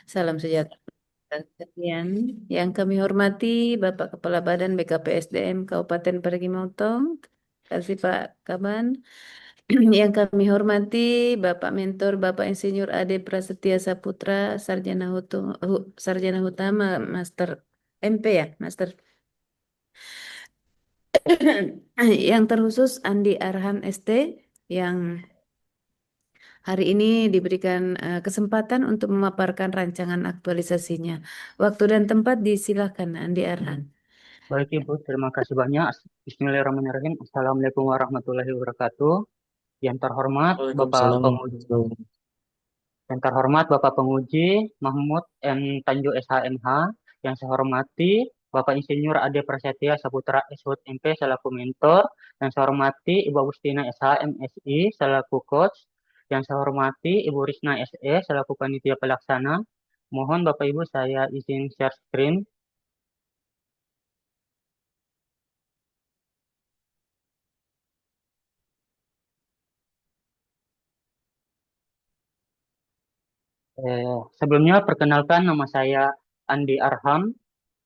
Salam sejahtera sekalian. Yang kami hormati Bapak Kepala Badan BKPSDM Kabupaten Parigi Motong, kasih Pak Kaban. Yang kami hormati Bapak Mentor Bapak Insinyur Ade Prasetya Saputra, Sarjana Utama, Master MP ya, Master. Yang terkhusus Andi Arham ST yang hari ini diberikan kesempatan untuk memaparkan rancangan aktualisasinya. Waktu dan tempat disilahkan Andi Arhan. Baik Ibu, terima kasih banyak. Bismillahirrahmanirrahim. Assalamualaikum warahmatullahi wabarakatuh. Yang terhormat Bapak Waalaikumsalam Penguji, warahmatullahi wabarakatuh. Penguji Mahmud M. Tanjo SHMH. Yang saya hormati Bapak Insinyur Ade Prasetya Saputra SHUT MP selaku mentor. Yang saya hormati Ibu Agustina SH MSI selaku coach. Yang saya hormati Ibu Risna SE selaku panitia pelaksana. Mohon Bapak Ibu saya izin share screen. Sebelumnya perkenalkan nama saya Andi Arham,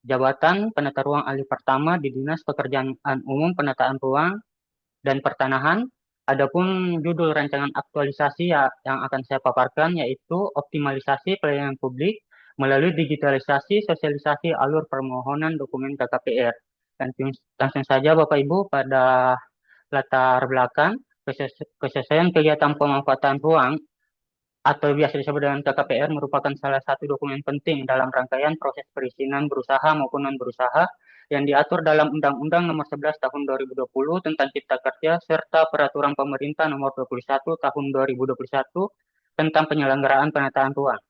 jabatan penata ruang alih pertama di Dinas Pekerjaan Umum Penataan Ruang dan Pertanahan. Adapun judul rancangan aktualisasi yang akan saya paparkan yaitu optimalisasi pelayanan publik melalui digitalisasi sosialisasi alur permohonan dokumen KKPR. Langsung saja Bapak Ibu pada latar belakang kesesuaian kegiatan pemanfaatan ruang atau biasa disebut dengan KKPR merupakan salah satu dokumen penting dalam rangkaian proses perizinan berusaha maupun non-berusaha yang diatur dalam Undang-Undang Nomor 11 Tahun 2020 tentang Cipta Kerja serta Peraturan Pemerintah Nomor 21 Tahun 2021 tentang penyelenggaraan penataan ruang.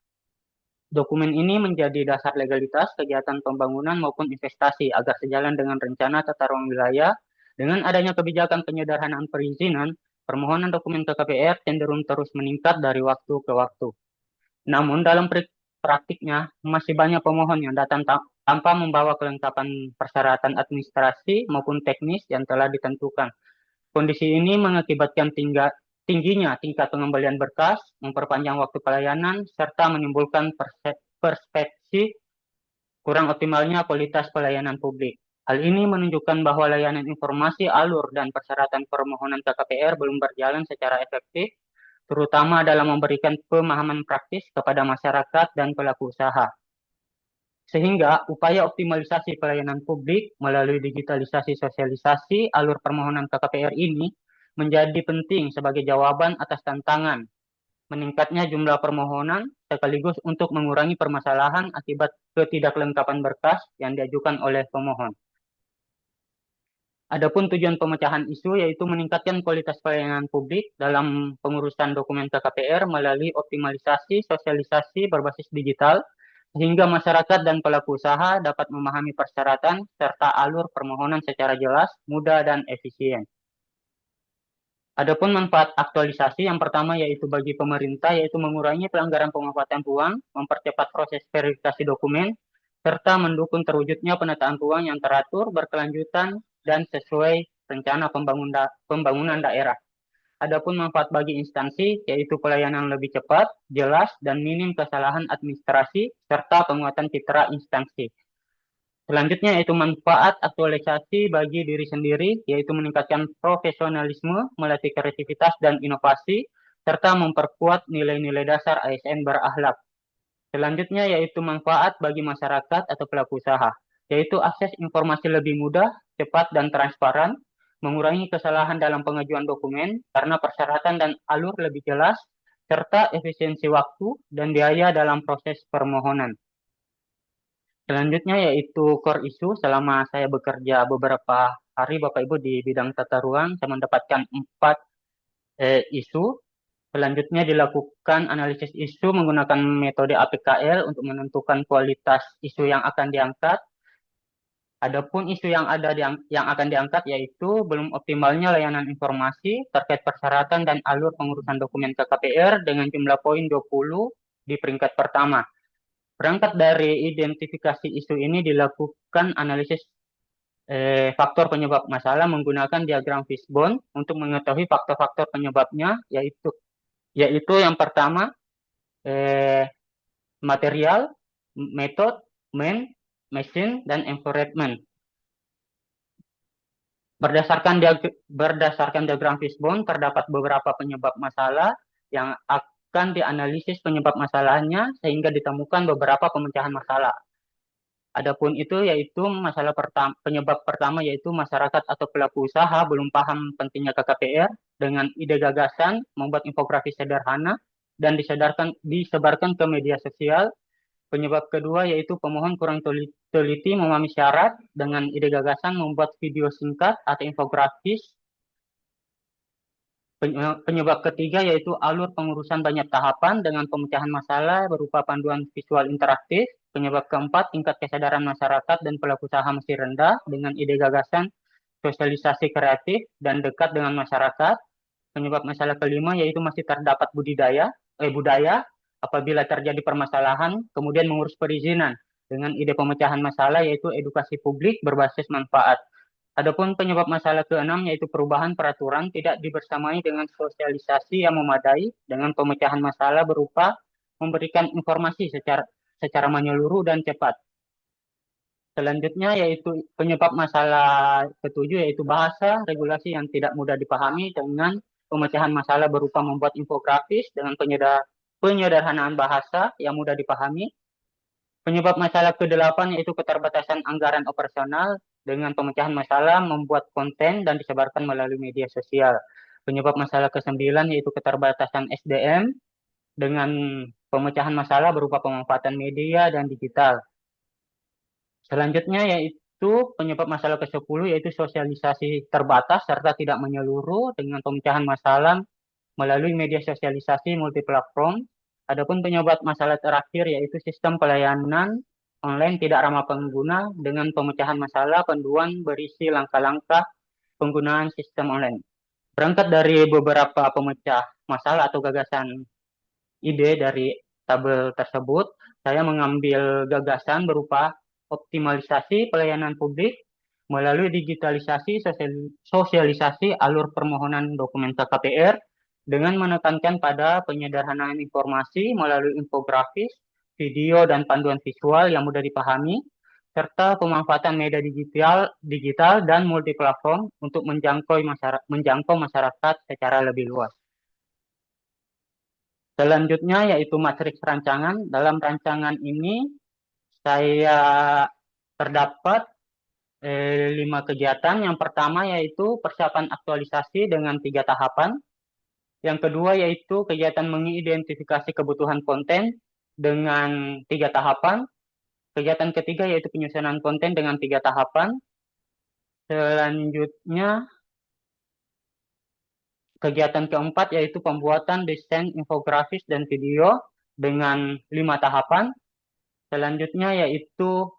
Dokumen ini menjadi dasar legalitas kegiatan pembangunan maupun investasi agar sejalan dengan rencana tata ruang wilayah. Dengan adanya kebijakan penyederhanaan perizinan, permohonan dokumen KKPR cenderung terus meningkat dari waktu ke waktu. Namun dalam praktiknya masih banyak pemohon yang datang tanpa membawa kelengkapan persyaratan administrasi maupun teknis yang telah ditentukan. Kondisi ini mengakibatkan tingginya tingkat pengembalian berkas, memperpanjang waktu pelayanan, serta menimbulkan persepsi kurang optimalnya kualitas pelayanan publik. Hal ini menunjukkan bahwa layanan informasi, alur, dan persyaratan permohonan KKPR belum berjalan secara efektif, terutama dalam memberikan pemahaman praktis kepada masyarakat dan pelaku usaha. Sehingga upaya optimalisasi pelayanan publik melalui digitalisasi sosialisasi alur permohonan KKPR ini menjadi penting sebagai jawaban atas tantangan meningkatnya jumlah permohonan sekaligus untuk mengurangi permasalahan akibat ketidaklengkapan berkas yang diajukan oleh pemohon. Adapun tujuan pemecahan isu yaitu meningkatkan kualitas pelayanan publik dalam pengurusan dokumen KKPR melalui optimalisasi sosialisasi berbasis digital sehingga masyarakat dan pelaku usaha dapat memahami persyaratan serta alur permohonan secara jelas, mudah, dan efisien. Adapun manfaat aktualisasi yang pertama yaitu bagi pemerintah yaitu mengurangi pelanggaran pemanfaatan ruang, mempercepat proses verifikasi dokumen, serta mendukung terwujudnya penataan ruang yang teratur, berkelanjutan, dan sesuai rencana pembangunan daerah. Adapun manfaat bagi instansi yaitu pelayanan lebih cepat, jelas, dan minim kesalahan administrasi, serta penguatan citra instansi. Selanjutnya yaitu manfaat aktualisasi bagi diri sendiri, yaitu meningkatkan profesionalisme, melatih kreativitas dan inovasi, serta memperkuat nilai-nilai dasar ASN berakhlak. Selanjutnya yaitu manfaat bagi masyarakat atau pelaku usaha, yaitu akses informasi lebih mudah, cepat, dan transparan, mengurangi kesalahan dalam pengajuan dokumen karena persyaratan dan alur lebih jelas, serta efisiensi waktu dan biaya dalam proses permohonan. Selanjutnya yaitu core issue. Selama saya bekerja beberapa hari Bapak Ibu di bidang tata ruang, saya mendapatkan 4 isu. Selanjutnya dilakukan analisis isu menggunakan metode APKL untuk menentukan kualitas isu yang akan diangkat. Adapun isu yang akan diangkat yaitu belum optimalnya layanan informasi terkait persyaratan dan alur pengurusan dokumen KKPR dengan jumlah poin 20 di peringkat pertama. Berangkat dari identifikasi isu ini dilakukan analisis faktor penyebab masalah menggunakan diagram fishbone untuk mengetahui faktor-faktor penyebabnya yaitu yang pertama eh, material, method, mesin, dan environment. Berdasarkan diagram Fishbone, terdapat beberapa penyebab masalah yang akan dianalisis penyebab masalahnya sehingga ditemukan beberapa pemecahan masalah. Adapun itu yaitu penyebab pertama yaitu masyarakat atau pelaku usaha belum paham pentingnya KKPR dengan ide gagasan membuat infografis sederhana dan disebarkan ke media sosial. Penyebab kedua yaitu pemohon kurang teliti memahami syarat dengan ide gagasan membuat video singkat atau infografis. Penyebab ketiga yaitu alur pengurusan banyak tahapan dengan pemecahan masalah berupa panduan visual interaktif. Penyebab keempat, tingkat kesadaran masyarakat dan pelaku usaha masih rendah dengan ide gagasan sosialisasi kreatif dan dekat dengan masyarakat. Penyebab masalah kelima yaitu masih terdapat budaya apabila terjadi permasalahan kemudian mengurus perizinan dengan ide pemecahan masalah yaitu edukasi publik berbasis manfaat. Adapun penyebab masalah keenam yaitu perubahan peraturan tidak dibersamai dengan sosialisasi yang memadai dengan pemecahan masalah berupa memberikan informasi secara menyeluruh dan cepat. Selanjutnya yaitu penyebab masalah ketujuh yaitu bahasa regulasi yang tidak mudah dipahami dengan pemecahan masalah berupa membuat infografis dengan penyederhanaan bahasa yang mudah dipahami. Penyebab masalah ke-8 yaitu keterbatasan anggaran operasional dengan pemecahan masalah membuat konten dan disebarkan melalui media sosial. Penyebab masalah ke-9 yaitu keterbatasan SDM dengan pemecahan masalah berupa pemanfaatan media dan digital. Selanjutnya yaitu penyebab masalah ke-10 yaitu sosialisasi terbatas serta tidak menyeluruh dengan pemecahan masalah melalui media sosialisasi multiplatform. Adapun penyebab masalah terakhir yaitu sistem pelayanan online tidak ramah pengguna dengan pemecahan masalah panduan berisi langkah-langkah penggunaan sistem online. Berangkat dari beberapa pemecah masalah atau gagasan ide dari tabel tersebut, saya mengambil gagasan berupa optimalisasi pelayanan publik melalui digitalisasi sosialisasi alur permohonan dokumen KKPR dengan menekankan pada penyederhanaan informasi melalui infografis, video, dan panduan visual yang mudah dipahami, serta pemanfaatan media digital dan multiplatform untuk menjangkau masyarakat secara lebih luas. Selanjutnya yaitu matriks rancangan. Dalam rancangan ini saya terdapat 5 kegiatan. Yang pertama yaitu persiapan aktualisasi dengan 3 tahapan. Yang kedua yaitu kegiatan mengidentifikasi kebutuhan konten dengan 3 tahapan. Kegiatan ketiga yaitu penyusunan konten dengan 3 tahapan. Selanjutnya kegiatan keempat yaitu pembuatan desain infografis dan video dengan 5 tahapan. Selanjutnya yaitu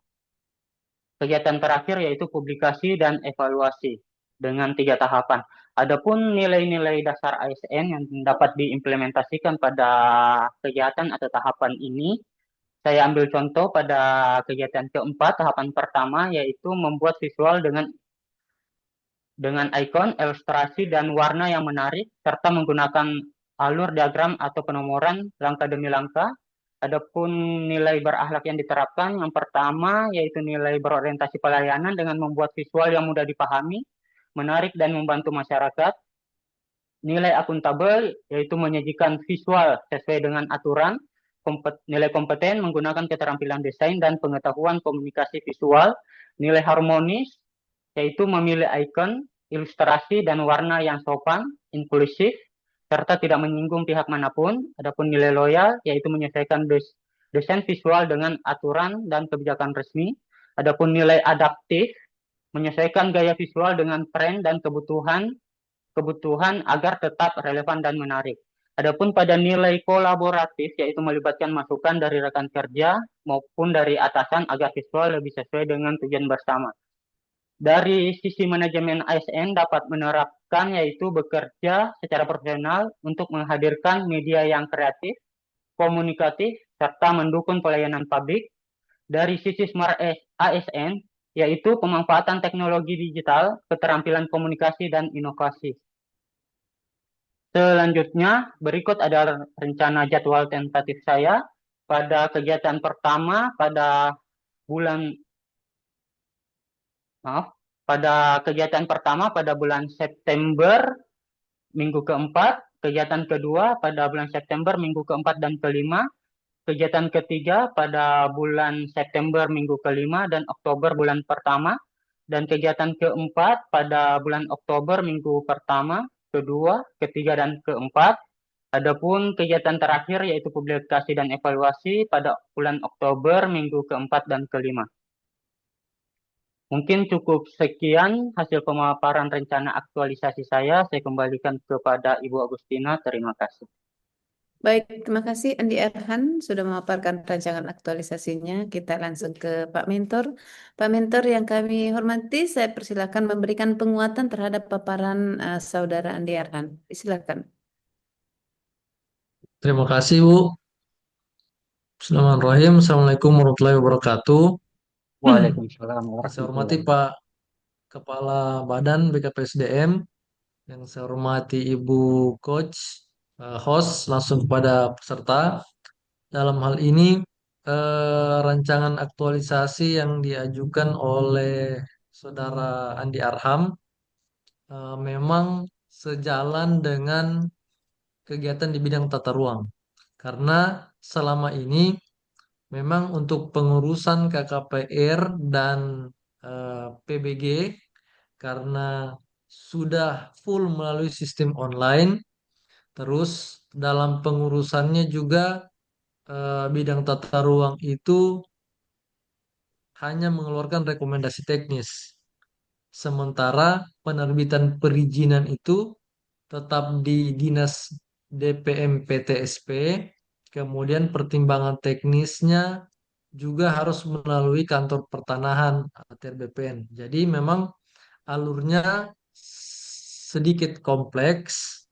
kegiatan terakhir yaitu publikasi dan evaluasi dengan 3 tahapan. Adapun nilai-nilai dasar ASN yang dapat diimplementasikan pada kegiatan atau tahapan ini, saya ambil contoh pada kegiatan keempat, tahapan pertama yaitu membuat visual dengan ikon, ilustrasi, dan warna yang menarik, serta menggunakan alur diagram atau penomoran langkah demi langkah. Adapun nilai berakhlak yang diterapkan, yang pertama yaitu nilai berorientasi pelayanan dengan membuat visual yang mudah dipahami, menarik, dan membantu masyarakat. Nilai akuntabel yaitu menyajikan visual sesuai dengan aturan. Nilai kompeten menggunakan keterampilan desain dan pengetahuan komunikasi visual. Nilai harmonis yaitu memilih ikon, ilustrasi, dan warna yang sopan, inklusif, serta tidak menyinggung pihak manapun. Adapun nilai loyal, yaitu menyesuaikan desain visual dengan aturan dan kebijakan resmi. Adapun nilai adaptif, menyesuaikan gaya visual dengan tren dan kebutuhan agar tetap relevan dan menarik. Adapun pada nilai kolaboratif, yaitu melibatkan masukan dari rekan kerja maupun dari atasan agar visual lebih sesuai dengan tujuan bersama. Dari sisi manajemen ASN dapat menerapkan yaitu bekerja secara profesional untuk menghadirkan media yang kreatif, komunikatif, serta mendukung pelayanan publik. Dari sisi Smart ASN yaitu pemanfaatan teknologi digital, keterampilan komunikasi, dan inovasi. Selanjutnya, berikut adalah rencana jadwal tentatif saya. pada kegiatan pertama bulan pada kegiatan pertama pada bulan September minggu keempat, kegiatan kedua pada bulan September minggu keempat dan kelima, kegiatan ketiga pada bulan September minggu kelima dan Oktober bulan pertama, dan kegiatan keempat pada bulan Oktober minggu pertama, kedua, ketiga, dan keempat. Adapun kegiatan terakhir yaitu publikasi dan evaluasi pada bulan Oktober minggu keempat dan kelima. Mungkin cukup sekian hasil pemaparan rencana aktualisasi saya. Saya kembalikan kepada Ibu Agustina. Terima kasih. Baik, terima kasih Andi Erhan sudah memaparkan rancangan aktualisasinya. Kita langsung ke Pak Mentor. Pak Mentor yang kami hormati, saya persilakan memberikan penguatan terhadap paparan Saudara Andi Erhan. Silakan. Terima kasih, Bu. Bismillahirrahmanirrahim. Assalamualaikum warahmatullahi wabarakatuh. Waalaikumsalam Yang saya warahmatullahi hormati wabarakatuh. Pak Kepala Badan BKPSDM, yang saya hormati Ibu Coach, host, langsung kepada peserta. Dalam hal ini, rancangan aktualisasi yang diajukan oleh Saudara Andi Arham memang sejalan dengan kegiatan di bidang tata ruang. Karena selama ini memang untuk pengurusan KKPR dan PBG karena sudah full melalui sistem online, terus dalam pengurusannya juga bidang tata ruang itu hanya mengeluarkan rekomendasi teknis. Sementara penerbitan perizinan itu tetap di Dinas DPM PTSP, kemudian pertimbangan teknisnya juga harus melalui kantor pertanahan atau BPN. Jadi memang alurnya sedikit kompleks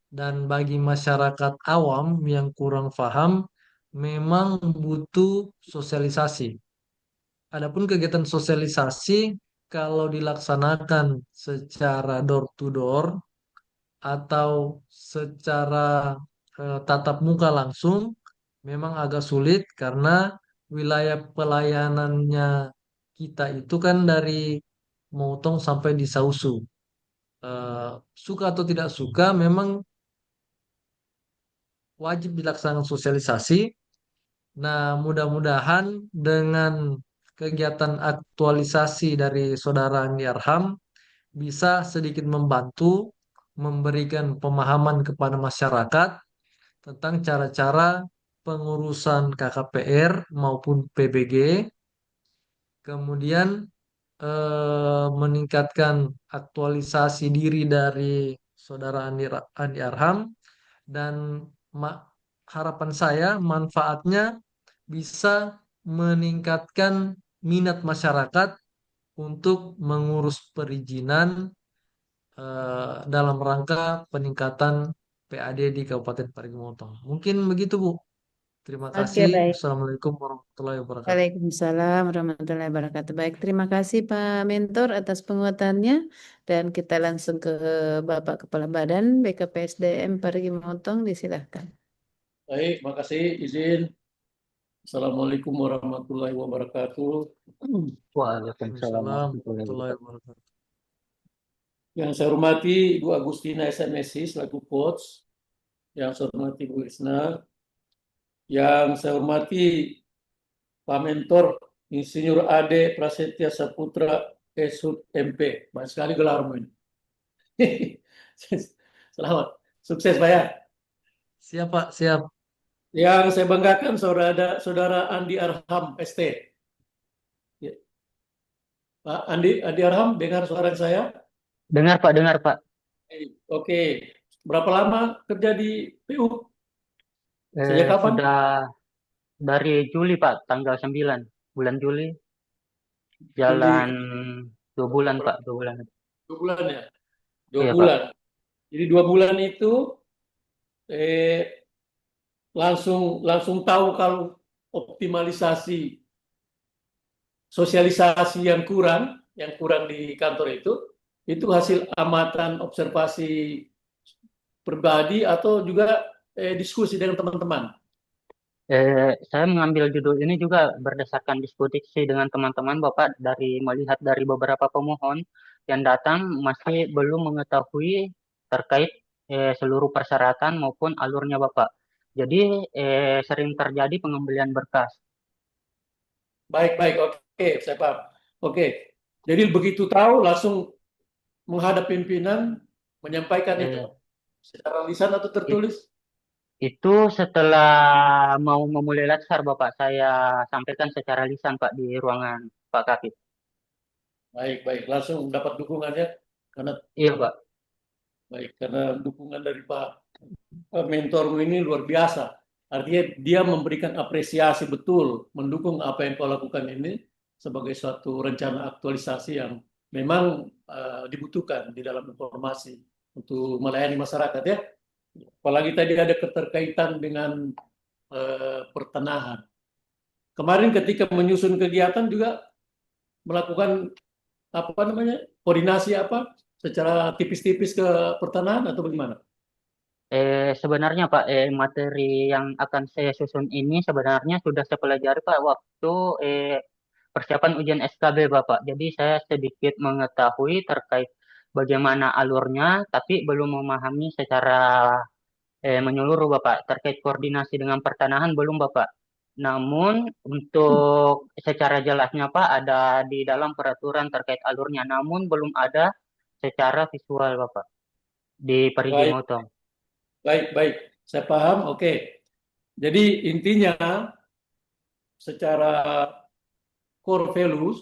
dan bagi masyarakat awam yang kurang paham memang butuh sosialisasi. Adapun kegiatan sosialisasi kalau dilaksanakan secara door to door atau secara tatap muka langsung memang agak sulit karena wilayah pelayanannya kita itu kan dari Mautong sampai di Sausu. Eh, Suka atau tidak suka memang wajib dilaksanakan sosialisasi. Nah, mudah-mudahan dengan kegiatan aktualisasi dari Saudara Andi Arham bisa sedikit membantu memberikan pemahaman kepada masyarakat tentang cara-cara pengurusan KKPR maupun PBG, kemudian meningkatkan aktualisasi diri dari Saudara Andi Arham, dan ma- harapan saya manfaatnya bisa meningkatkan minat masyarakat untuk mengurus perizinan dalam rangka peningkatan PAD di Kabupaten Parigi Motong. Mungkin begitu, Bu. Terima Oke, kasih. baik. Wassalamualaikum warahmatullahi wabarakatuh. Waalaikumsalam warahmatullahi wabarakatuh. Baik, terima kasih Pak Mentor atas penguatannya. Dan kita langsung ke Bapak Kepala Badan BKPSDM Parigi Motong. Disilahkan. Baik, makasih izin. Assalamualaikum warahmatullahi wabarakatuh. Waalaikumsalam Waalaikumsalam warahmatullahi warahmatullahi wabarakatuh. wabarakatuh. Yang saya hormati Ibu Agustina SMSI selaku coach, yang saya hormati Bu Isna, yang saya hormati Pak Mentor Insinyur Ade Prasetya Saputra Esud MP. Banyak sekali gelarmu ini. Selamat, sukses Pak ya. Siap, Pak. Siap. Yang saya banggakan saudara Andi Arham ST. Ya. Pak Andi Arham, dengar suara saya? Dengar Pak, dengar Pak. Oke, berapa lama kerja di PU? Sejak kapan? Sudah dari Juli Pak, tanggal 9 bulan Juli. Jalan Juli. 2 bulan Pak, 2 bulan. 2 bulan ya? Dua Iya Pak. bulan. Jadi 2 bulan itu langsung tahu kalau optimalisasi sosialisasi yang kurang di kantor itu hasil amatan observasi pribadi atau juga diskusi dengan teman-teman. Saya mengambil judul ini juga berdasarkan diskusi dengan teman-teman Bapak dari melihat dari beberapa pemohon yang datang masih belum mengetahui terkait seluruh persyaratan maupun alurnya Bapak. Jadi sering terjadi pengembalian berkas. Baik, baik, oke, saya paham. Oke, jadi begitu tahu langsung menghadap pimpinan menyampaikan itu Eh, secara lisan atau it- tertulis. itu setelah mau memulai latsar Bapak, saya sampaikan secara lisan Pak di ruangan Pak Kapit. Baik, baik, langsung dapat dukungannya karena Iya Pak. baik karena dukungan dari Pak mentormu ini luar biasa. Artinya dia memberikan apresiasi betul, mendukung apa yang kau lakukan ini sebagai suatu rencana aktualisasi yang memang dibutuhkan di dalam informasi untuk melayani masyarakat ya. Apalagi tadi ada keterkaitan dengan pertanahan. Kemarin ketika menyusun kegiatan juga melakukan apa namanya koordinasi apa secara tipis-tipis ke pertanahan atau bagaimana? Sebenarnya Pak, materi yang akan saya susun ini sebenarnya sudah saya pelajari Pak waktu persiapan ujian SKB Bapak. Jadi saya sedikit mengetahui terkait bagaimana alurnya, tapi belum memahami secara menyeluruh Bapak. Terkait koordinasi dengan pertanahan belum Bapak. Namun untuk secara jelasnya Pak ada di dalam peraturan terkait alurnya, namun belum ada secara visual Bapak di Parigi Baik, Motong. baik, baik. Saya paham. Oke. Jadi intinya secara core values,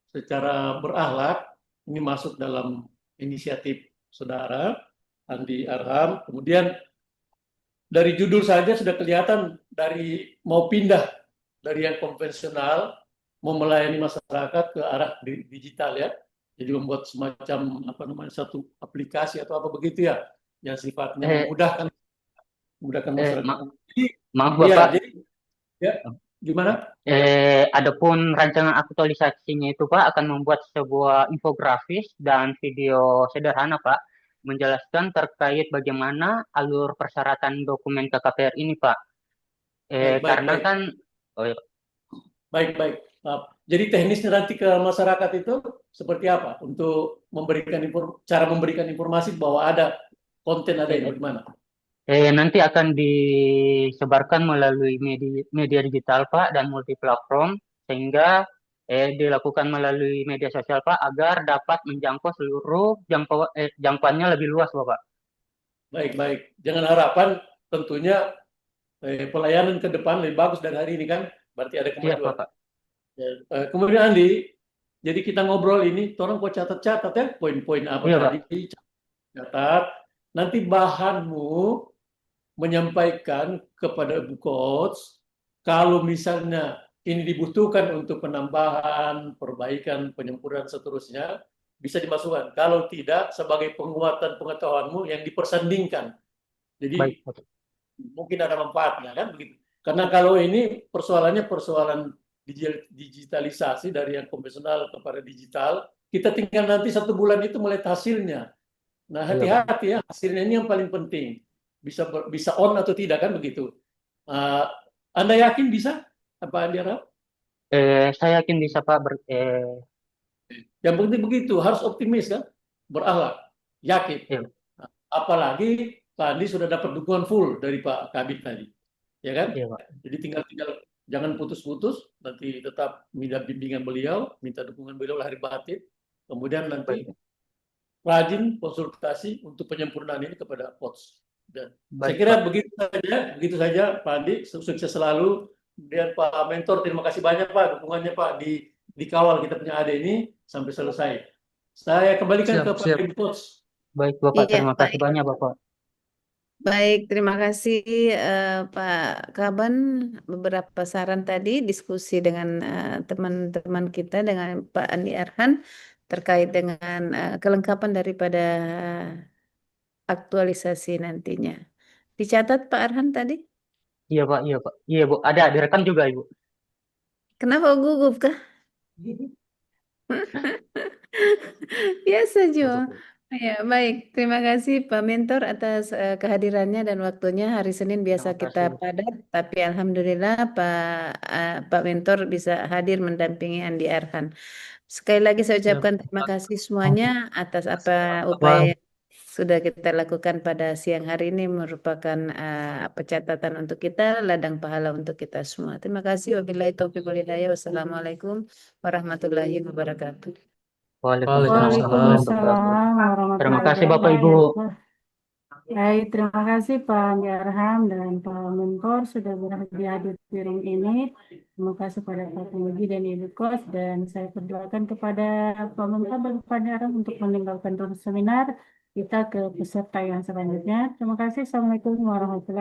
secara berakhlak ini masuk dalam inisiatif saudara Andi Arham. Kemudian dari judul saja sudah kelihatan dari mau pindah dari yang konvensional mau melayani masyarakat ke arah digital ya. Jadi membuat semacam apa namanya satu aplikasi atau apa begitu ya yang sifatnya Eh, memudahkan masyarakat. ma- Jadi Maaf iya, Bapak, jadi ya gimana? adapun rancangan aktualisasinya itu Pak akan membuat sebuah infografis dan video sederhana Pak, menjelaskan terkait bagaimana alur persyaratan dokumen KKPR ini Pak. Baik, baik, Karena baik. kan, oh, iya, Baik, baik. Jadi teknisnya nanti ke masyarakat itu seperti apa untuk memberikan cara memberikan informasi bahwa ada konten ada ini eh, bagaimana? nanti akan disebarkan melalui media digital Pak dan multiplatform sehingga dilakukan melalui media sosial Pak agar dapat menjangkau seluruh jangkauannya lebih luas Bapak. Baik, baik. Jangan harapan tentunya pelayanan ke depan lebih bagus dari hari ini kan, berarti ada Iya kemajuan. Bapak. Ya, kemudian Andi, jadi kita ngobrol ini, tolong kau catat-catat ya poin-poin apa Iya Pak. tadi, catat. Nanti bahanmu menyampaikan kepada Bu Coach kalau misalnya ini dibutuhkan untuk penambahan, perbaikan, penyempurnaan seterusnya bisa dimasukkan. Kalau tidak sebagai penguatan pengetahuanmu yang dipersandingkan. Baik Jadi Bapak. mungkin ada manfaatnya kan begitu. Karena kalau ini persoalannya persoalan digitalisasi dari yang konvensional kepada digital, kita tinggal nanti 1 bulan itu melihat hasilnya. Nah, Iya Pak. hati-hati ya, hasilnya ini yang paling penting. Bisa on atau tidak kan begitu. Uh, Anda yakin bisa? Apa Anda harap? Saya yakin bisa Pak. Yang penting begitu, harus optimis kan, berakhlak, yakin. Iya, Apalagi Pak Andi sudah dapat dukungan full dari Pak Kabit tadi, ya kan? iya Pak. Jadi tinggal jangan putus-putus, nanti tetap minta bimbingan beliau, minta dukungan beliau lahir batin, kemudian nanti Baik, rajin konsultasi untuk penyempurnaan ini kepada coach. Dan saya baik kira Pak. begitu saja Pak Andi, sukses selalu. Kemudian Pak Mentor, terima kasih banyak Pak dukungannya Pak dikawal kita punya ada ini sampai selesai. Saya kembalikan ke Siap, Pak siap. Coach. Baik Bapak. Iya, Terima kasih baik. banyak Bapak. Baik, terima kasih Pak Kaban. Beberapa saran tadi diskusi dengan teman-teman kita dengan Pak Andi Arhan terkait dengan kelengkapan daripada aktualisasi nantinya. Dicatat Pak Arhan tadi? Iya Pak. Iya Pak. Iya Bu. Ada direkam juga Ibu. Kenapa gugup kah? Biasa Masuk, Jo. Bu. Ya, baik. Terima kasih Pak Mentor atas kehadirannya dan waktunya. Hari Senin biasa Terima kita kasih. padat, tapi Alhamdulillah Pak Mentor bisa hadir mendampingi Andi Arhan. Sekali lagi saya Siap. ucapkan terima kasih semuanya atas apa upaya Bang. yang sudah kita lakukan pada siang hari ini merupakan pencatatan untuk kita, ladang pahala untuk kita semua. Terima kasih. Wabillahi taufiq wal hidayah. Wassalamualaikum warahmatullahi wabarakatuh. Waalaikumsalam warahmatullahi Waalaikumsalam. wabarakatuh. Waalaikumsalam Terima warahmatullahi kasih Bapak Ibu. wabarakatuh. Baik, terima kasih Pak Andi Arham dan Pak Mentor sudah berhadir di room ini. Terima kasih pada Pak Penguji dan Ibu Kos, dan saya persilakan kepada Pak Mentor dan Pak Andi Arham untuk meninggalkan room seminar kita ke peserta yang selanjutnya. Terima kasih. Assalamualaikum warahmatullahi